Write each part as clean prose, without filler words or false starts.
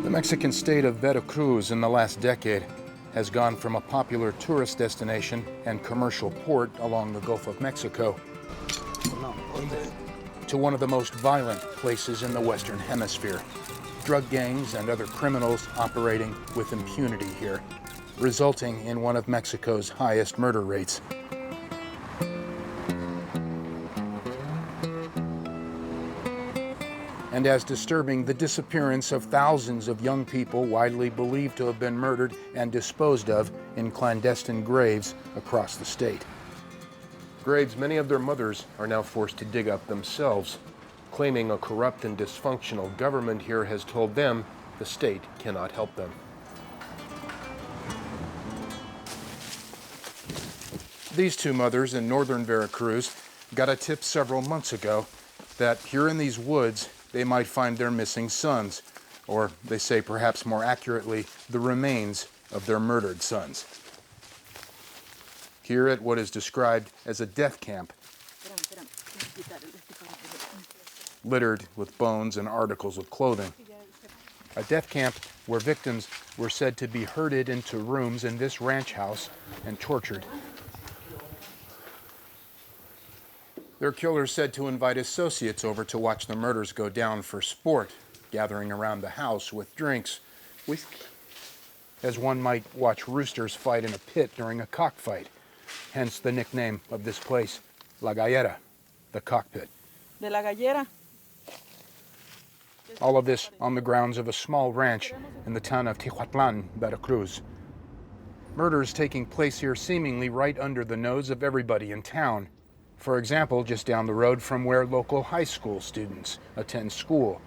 The Mexican state of Veracruz in the last decade has gone from a popular tourist destination and commercial port along the Gulf of Mexico to one of the most violent places in the Western Hemisphere. Drug gangs and other criminals operating with impunity here, resulting in one of Mexico's highest murder rates. And as disturbing the disappearance of thousands of young people widely believed to have been murdered and disposed of in clandestine graves across the state. Graves many of their mothers are now forced to dig up themselves, claiming a corrupt and dysfunctional government here has told them the state cannot help them. These two mothers in northern Veracruz got a tip several months ago that here in these woods they might find their missing sons, or they say perhaps more accurately, the remains of their murdered sons. Here at what is described as a death camp, littered with bones and articles of clothing. A death camp where victims were said to be herded into rooms in this ranch house and tortured. Their killers said to invite associates over to watch the murders go down for sport, gathering around the house with drinks, whiskey, as one might watch roosters fight in a pit during a cockfight, hence the nickname of this place, La Gallera, the cockpit. De la Gallera. All of this on the grounds of a small ranch in the town of Tijuatlan, Veracruz. Murders taking place here seemingly right under the nose of everybody in town. For example, just down the road from where local high school students attend school,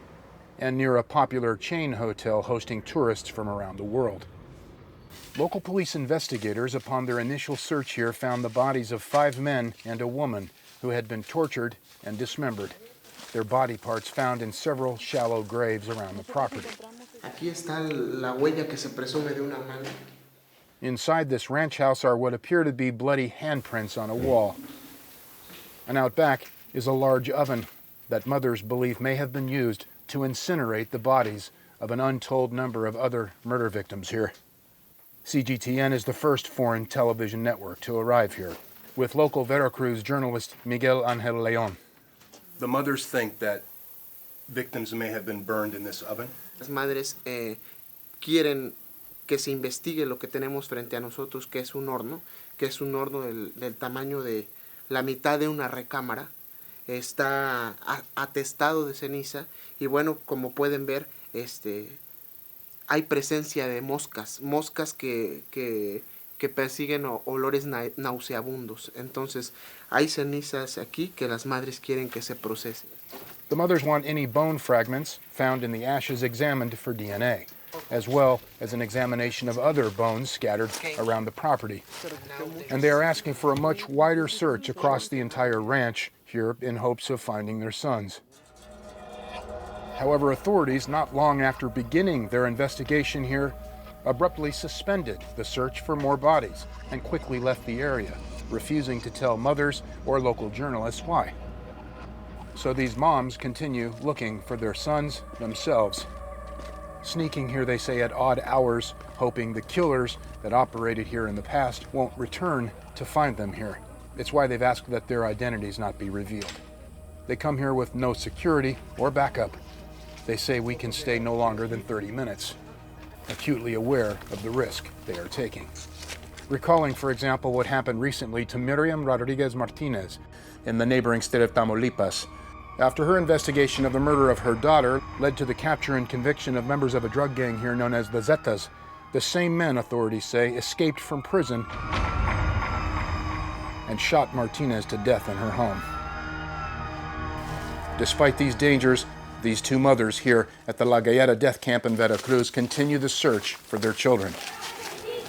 and near a popular chain hotel hosting tourists from around the world. Local police investigators, upon their initial search here, found the bodies of 5 men and a woman who had been tortured and dismembered. Their body parts found in several shallow graves around the property. Aquí está la huella que se presume de una mano. Inside this ranch house are what appear to be bloody handprints on a wall. And out back is a large oven that mothers believe may have been used to incinerate the bodies of an untold number of other murder victims here. CGTN is the first foreign television network to arrive here, with local Veracruz journalist Miguel Angel León. The mothers think that victims may have been burned in this oven. Las madres quieren que se investigue lo que tenemos frente a nosotros, que es un horno del tamaño de la mitad de una recámara. Está atestado de ceniza y bueno, como pueden ver, hay presencia de moscas que persiguen olores nauseabundos. Entonces, hay cenizas aquí que las madres quieren que se procesen. The mothers want any bone fragments found in the ashes examined for DNA, as well as an examination of other bones scattered around the property. And they are asking for a much wider search across the entire ranch here in hopes of finding their sons. However, authorities, not long after beginning their investigation here, abruptly suspended the search for more bodies and quickly left the area, refusing to tell mothers or local journalists why. So these moms continue looking for their sons themselves. Sneaking here, they say, at odd hours, hoping the killers that operated here in the past won't return to find them here. It's why they've asked that their identities not be revealed. They come here with no security or backup. They say we can stay no longer than 30 minutes, acutely aware of the risk they are taking. Recalling, for example, what happened recently to Miriam Rodriguez Martinez in the neighboring state of Tamaulipas, after her investigation of the murder of her daughter led to the capture and conviction of members of a drug gang here known as the Zetas. The same men, authorities say, escaped from prison and shot Martinez to death in her home. Despite these dangers, these two mothers here at the La Gallera death camp in Veracruz continue the search for their children.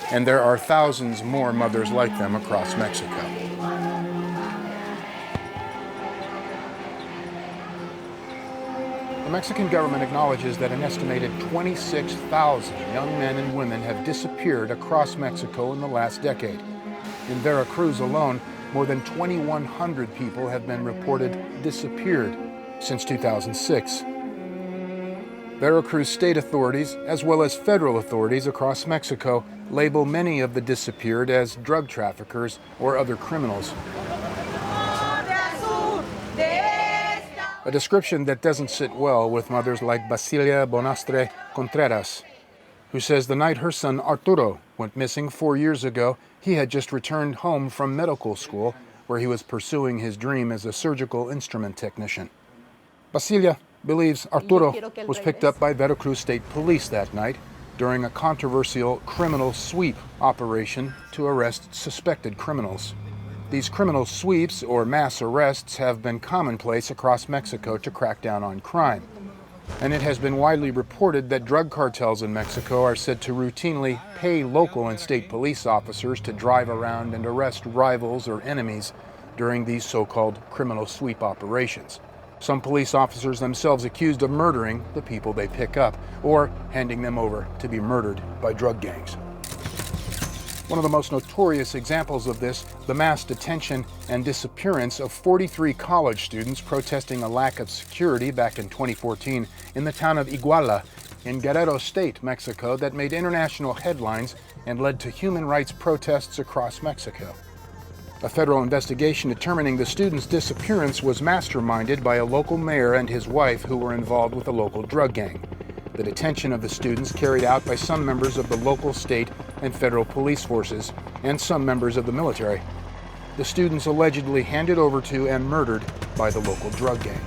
And there are thousands more mothers like them across Mexico. The Mexican government acknowledges that an estimated 26,000 young men and women have disappeared across Mexico in the last decade. In Veracruz alone, more than 2,100 people have been reported disappeared since 2006. Veracruz state authorities, as well as federal authorities across Mexico, label many of the disappeared as drug traffickers or other criminals. A description that doesn't sit well with mothers like Basilia Bonastre Contreras, who says the night her son Arturo went missing 4 years ago, he had just returned home from medical school where he was pursuing his dream as a surgical instrument technician. Basilia believes Arturo was picked up by Veracruz State Police that night during a controversial criminal sweep operation to arrest suspected criminals. These criminal sweeps, or mass arrests, have been commonplace across Mexico to crack down on crime. And it has been widely reported that drug cartels in Mexico are said to routinely pay local and state police officers to drive around and arrest rivals or enemies during these so-called criminal sweep operations. Some police officers themselves accused of murdering the people they pick up, or handing them over to be murdered by drug gangs. One of the most notorious examples of this, the mass detention and disappearance of 43 college students protesting a lack of security back in 2014 in the town of Iguala in Guerrero State, Mexico, that made international headlines and led to human rights protests across Mexico. A federal investigation determining the students' disappearance was masterminded by a local mayor and his wife who were involved with a local drug gang. The detention of the students carried out by some members of the local, state, and federal police forces, and some members of the military. The students allegedly handed over to and murdered by the local drug gang.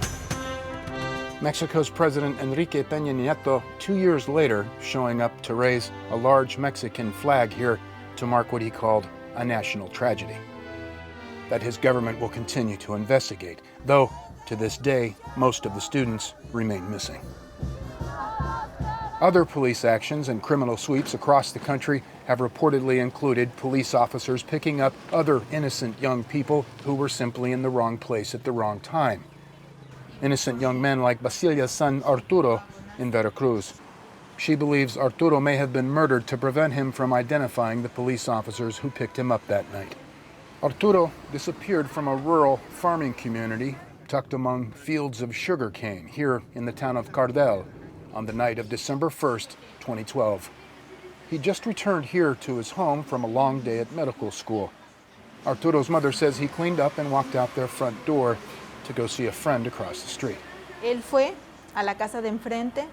Mexico's President Enrique Peña Nieto, 2 years later, showing up to raise a large Mexican flag here to mark what he called a national tragedy. That his government will continue to investigate, though to this day, most of the students remain missing. Other police actions and criminal sweeps across the country have reportedly included police officers picking up other innocent young people who were simply in the wrong place at the wrong time. Innocent young men like Basilia's son Arturo in Veracruz. She believes Arturo may have been murdered to prevent him from identifying the police officers who picked him up that night. Arturo disappeared from a rural farming community tucked among fields of sugarcane here in the town of Cardel on the night of December 1st, 2012. He just returned here to his home from a long day at medical school. Arturo's mother says he cleaned up and walked out their front door to go see a friend across the street. Él fue a la casa de enfrente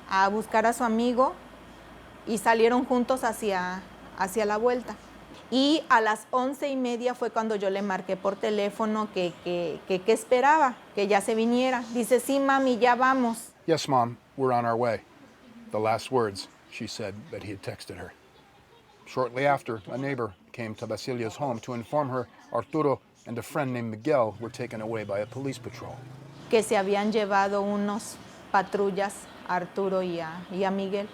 a buscar a su amigo y salieron juntos hacia la vuelta. Y a las 11:30 fue cuando yo le marqué por teléfono que esperaba, que ya se viniera. Dice, sí, mami, ya vamos. Yes, Mom, we're on our way. The last words she said that he had texted her. Shortly after, a neighbor came to Basilia's home to inform her Arturo and a friend named Miguel were taken away by a police patrol. Que se habían llevado unos patrullas a Arturo y a Miguel.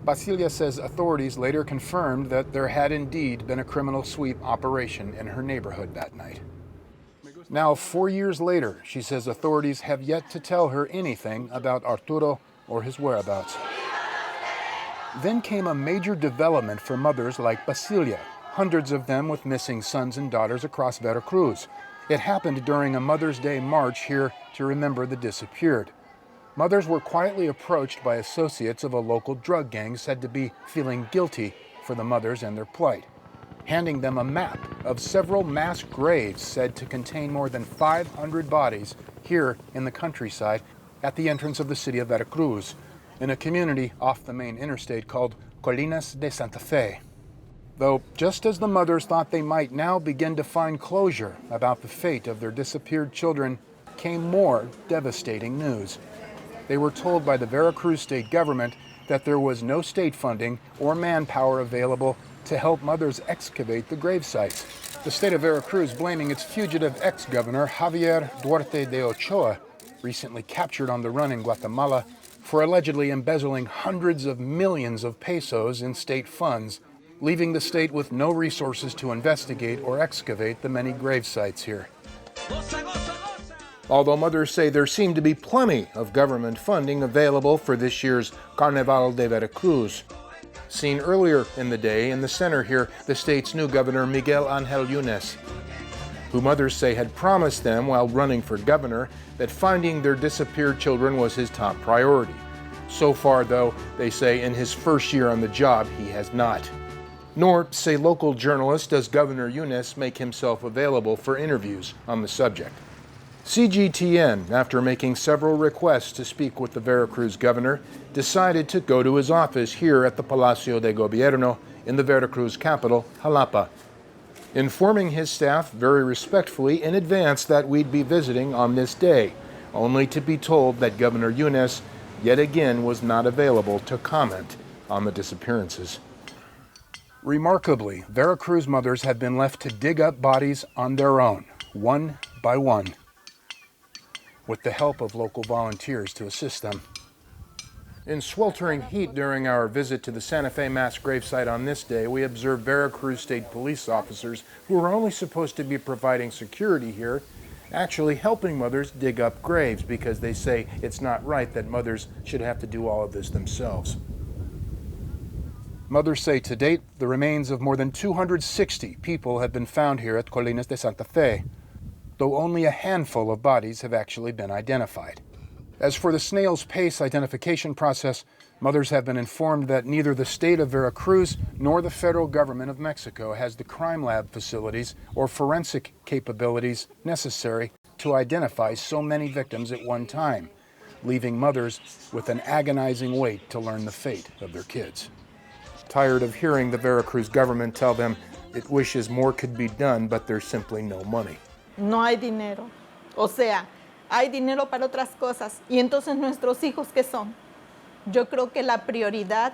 Basilia says authorities later confirmed that there had indeed been a criminal sweep operation in her neighborhood that night. Now, 4 years later, she says authorities have yet to tell her anything about Arturo or his whereabouts. Then came a major development for mothers like Basilia, hundreds of them with missing sons and daughters across Veracruz. It happened during a Mother's Day march here to remember the disappeared. Mothers were quietly approached by associates of a local drug gang said to be feeling guilty for the mothers and their plight, handing them a map of several mass graves said to contain more than 500 bodies here in the countryside at the entrance of the city of Veracruz, in a community off the main interstate called Colinas de Santa Fe. Though, just as the mothers thought they might now begin to find closure about the fate of their disappeared children, came more devastating news. They were told by the Veracruz state government that there was no state funding or manpower available to help mothers excavate the grave sites. The state of Veracruz blaming its fugitive ex-governor Javier Duarte de Ochoa, recently captured on the run in Guatemala, for allegedly embezzling hundreds of millions of pesos in state funds, leaving the state with no resources to investigate or excavate the many grave sites here. Although mothers say there seemed to be plenty of government funding available for this year's Carnaval de Veracruz. Seen earlier in the day in the center here, the state's new governor Miguel Ángel Yunes. who mothers say had promised them while running for governor that finding their disappeared children was his top priority. So far, though, they say in his first year on the job, he has not. Nor, say local journalists, does Governor Yunes make himself available for interviews on the subject. CGTN, after making several requests to speak with the Veracruz governor, decided to go to his office here at the Palacio de Gobierno in the Veracruz capital, Jalapa, informing his staff very respectfully in advance that we'd be visiting on this day, only to be told that Governor Yunes yet again was not available to comment on the disappearances. Remarkably, Veracruz mothers have been left to dig up bodies on their own, one by one, with the help of local volunteers to assist them. In sweltering heat during our visit to the Santa Fe mass gravesite on this day, we observed Veracruz State Police officers who were only supposed to be providing security here, actually helping mothers dig up graves because they say it's not right that mothers should have to do all of this themselves. Mothers say to date, the remains of more than 260 people have been found here at Colinas de Santa Fe, though only a handful of bodies have actually been identified. As for the snail's pace identification process, mothers have been informed that neither the state of Veracruz nor the federal government of Mexico has the crime lab facilities or forensic capabilities necessary to identify so many victims at one time, leaving mothers with an agonizing wait to learn the fate of their kids. Tired of hearing the Veracruz government tell them it wishes more could be done, but there's simply no money. No hay dinero. O sea, hay dinero para otras cosas. Y entonces nuestros hijos, ¿qué son? Yo creo que la prioridad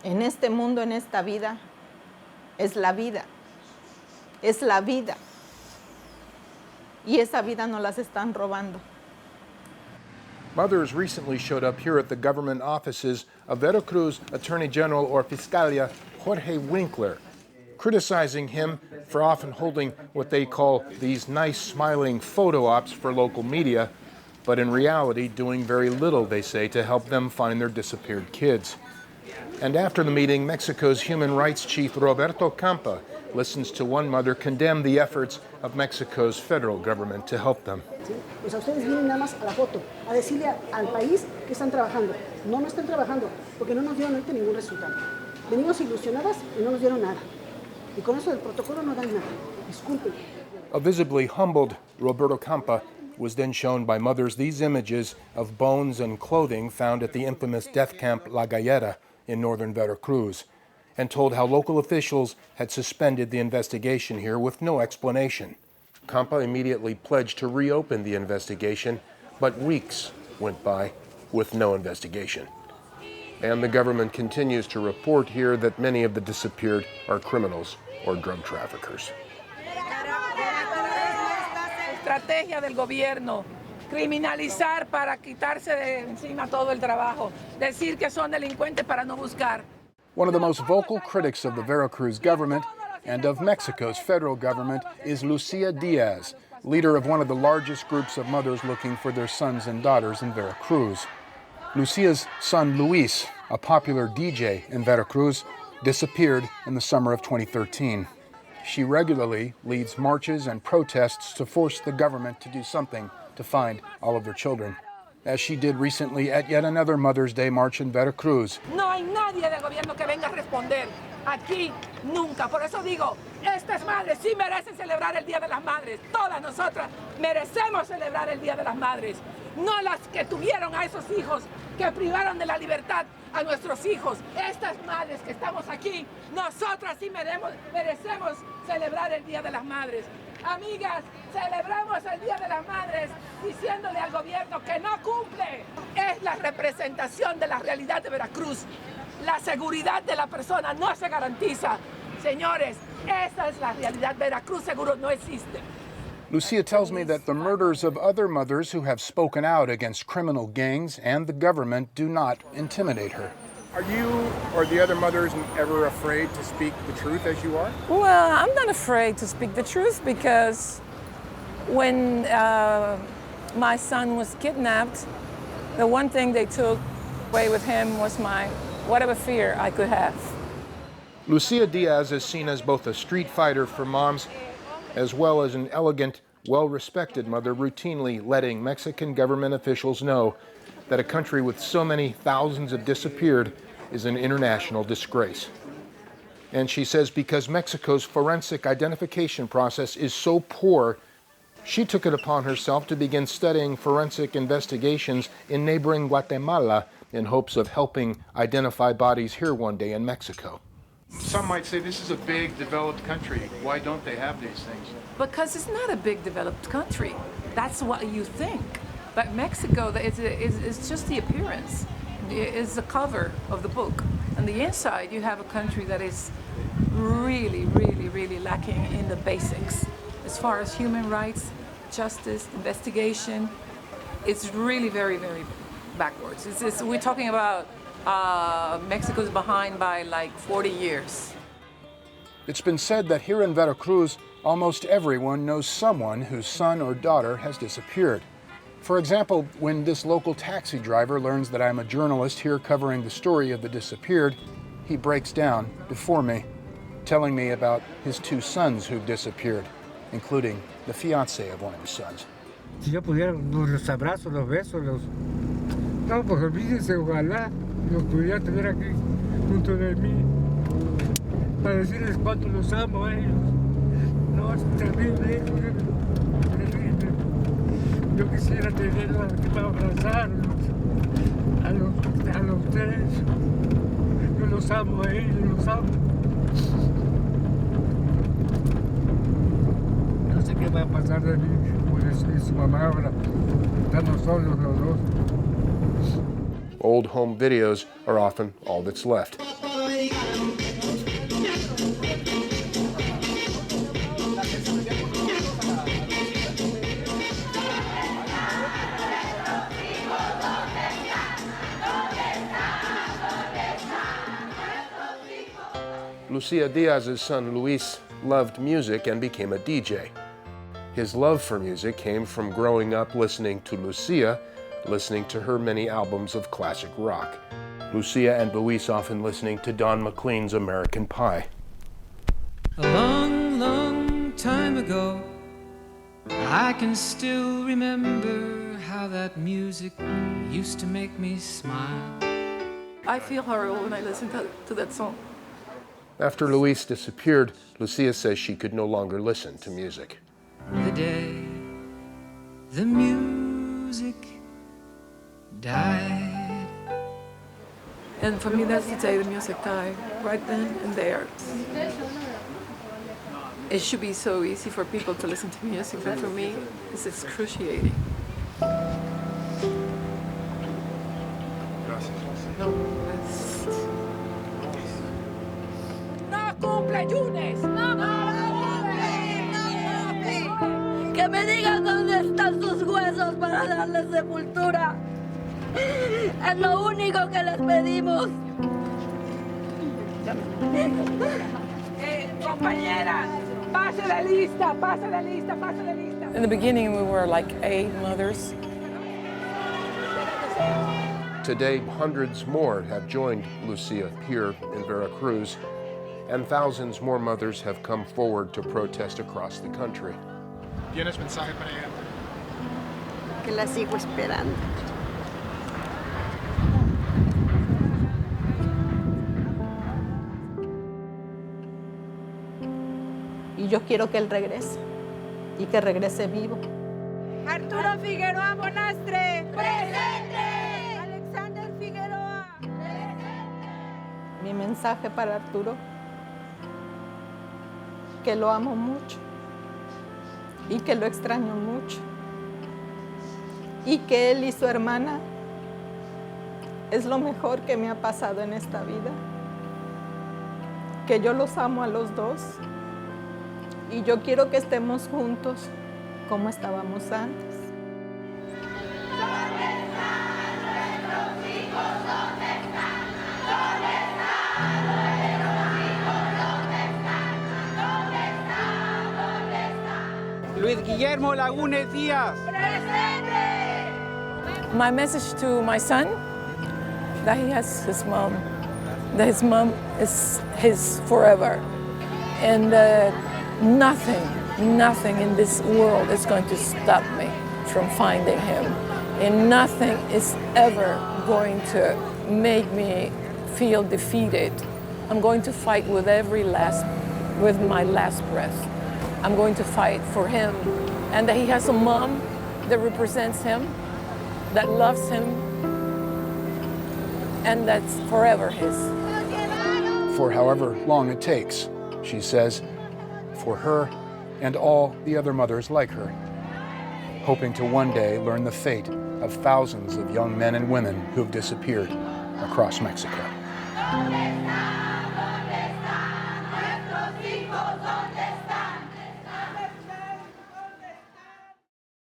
en este mundo, en esta vida, es la vida. Es la vida. Y esa vida nos las están robando. Mothers recently showed up here at the government offices of Veracruz Attorney General or Fiscalia Jorge Winkler, criticizing him for often holding what they call these nice smiling photo ops for local media, but in reality doing very little, they say, to help them find their disappeared kids. And after the meeting, Mexico's human rights chief Roberto Campa listens to one mother condemn the efforts of Mexico's federal government to help them. Pues a ustedes vienen nada más a la foto, a decirle al país que están trabajando. No, no están trabajando, porque no nos dieron ahorita ningún resultado. Venimos ilusionadas y no nos dieron nada. Y con eso del protocolo no dan nada. Disculpen. A visibly humbled Roberto Campa was then shown by mothers these images of bones and clothing found at the infamous death camp La Gallera in northern Veracruz, and told how local officials had suspended the investigation here with no explanation. Campa immediately pledged to reopen the investigation, but weeks went by with no investigation. And the government continues to report here that many of the disappeared are criminals or drug traffickers. Estrategia del gobierno, criminalizar para quitarse de encima todo el trabajo, decir que son delincuentes para no buscar. One of the most vocal critics of the Veracruz government and of Mexico's federal government is LUCIA DIAZ, leader of one of the largest groups of mothers looking for their sons and daughters in Veracruz. Lucia's son Luis, a popular DJ in Veracruz, disappeared in the summer of 2013. She regularly leads marches and protests to force the government to do something to find all of their children, as she did recently at yet another Mother's Day march in Veracruz. No hay nadie del gobierno que venga a responder. Aquí nunca. Por eso digo, estas madres sí merecen celebrar el Día de las Madres. Todas nosotras merecemos celebrar el Día de las Madres. No las que tuvieron a esos hijos, que privaron de la libertad a nuestros hijos. Estas madres que estamos aquí, nosotras sí merecemos celebrar el Día de las Madres. Amigas, celebremos el Día de las Madres diciéndole al gobierno que no cumple. Es la representación de la realidad de Veracruz. La seguridad de la persona no se garantiza. Señores, esa es la realidad. Veracruz seguro no existe. Lucia tells me that the murders of other mothers who have spoken out against criminal gangs and the government do not intimidate her. Are you or the other mothers ever afraid to speak the truth as you are? Well, I'm not afraid to speak the truth because when my son was kidnapped, the one thing they took away with him was my whatever fear I could have. Lucia DIAZ is seen as both a street fighter for moms as well as an elegant, well-respected mother routinely letting Mexican government officials know that a country with so many thousands of disappeared is an international disgrace. And she says because Mexico's forensic identification process is so poor, she took it upon herself to begin studying forensic investigations in neighboring Guatemala in hopes of helping identify bodies here one day in Mexico. Some might say this is a big, developed country. Why don't they have these things? Because it's not a big developed country. That's what you think. But Mexico is just the appearance. It's the cover of the book. On the inside, you have a country that is really, really, really lacking in the basics. As far as human rights, justice, investigation, it's really very, very backwards. We're talking about Mexico's behind by like 40 years. It's been said that here in Veracruz, almost everyone knows someone whose son or daughter has disappeared. For example, when this local taxi driver learns that I'm a journalist here covering the story of the disappeared, he breaks down before me, telling me about his two sons who've disappeared, including the fiancé of one of his sons. Si yo pudiera, los abrazo, los beso, los... No, pues olvídense, ojalá los pudiera tener aquí junto de mí para decirles cuánto los amo a ellos. No, es terrible, terrible. Yo quisiera tenerlos aquí para abrazarlos a los tres. Yo los amo a ellos, los amo. No sé qué va a pasar de mí, por eso y su mamá ahora. Estamos solos los dos. Old home videos are often all that's left. Lucia Diaz's son Luis loved music and became a DJ. His love for music came from growing up listening to Lucia, listening to her many albums of classic rock. Lucia and Luis often listening to Don McLean's American Pie. A long, long time ago, I can still remember how that music used to make me smile. I feel horrible when I listen to that song. After Luis disappeared, Lucia says she could no longer listen to music. The day the music died. And for me, that's the day the music died, right then and there. It should be so easy for people to listen to music, but for me, it's excruciating. No, ¡No cumple, Yunes! ¡No cumple! Que me digan dónde están sus huesos para darles sepultura. Es lo único que les pedimos. Compañera, pase la lista, pase la lista, pase la lista. In the beginning, we were like 8 mothers. Today, hundreds more have joined Lucia here in Veracruz, and thousands more mothers have come forward to protest across the country. ¿Tienes mensaje para ella? Que la sigo esperando. Y yo quiero que él regrese y que regrese vivo. Arturo Figueroa Bonastre. ¡Presente! Alexander Figueroa. ¡Presente! Mi mensaje para Arturo, que lo amo mucho y que lo extraño mucho y que él y su hermana es lo mejor que me ha pasado en esta vida, que yo los amo a los dos y yo quiero que estemos juntos como estábamos antes. ¿Dónde están nuestros hijos? ¿Dónde están? ¿Dónde están nuestros hijos? ¿Dónde están? ¿Dónde están? ¿Dónde están? Luis Guillermo Lagunes Díaz. ¡Presente! My message to my son, that he has his mom, that his mom is his forever, and that nothing nothing in this world is going to stop me from finding him. And nothing is ever going to make me feel defeated. I'm going to fight with my last breath. I'm going to fight for him. And that he has a mom that represents him, that loves him, and that's forever his. For however long it takes, she says, for her and all the other mothers like her, hoping to one day learn the fate of thousands of young men and women who've disappeared across Mexico.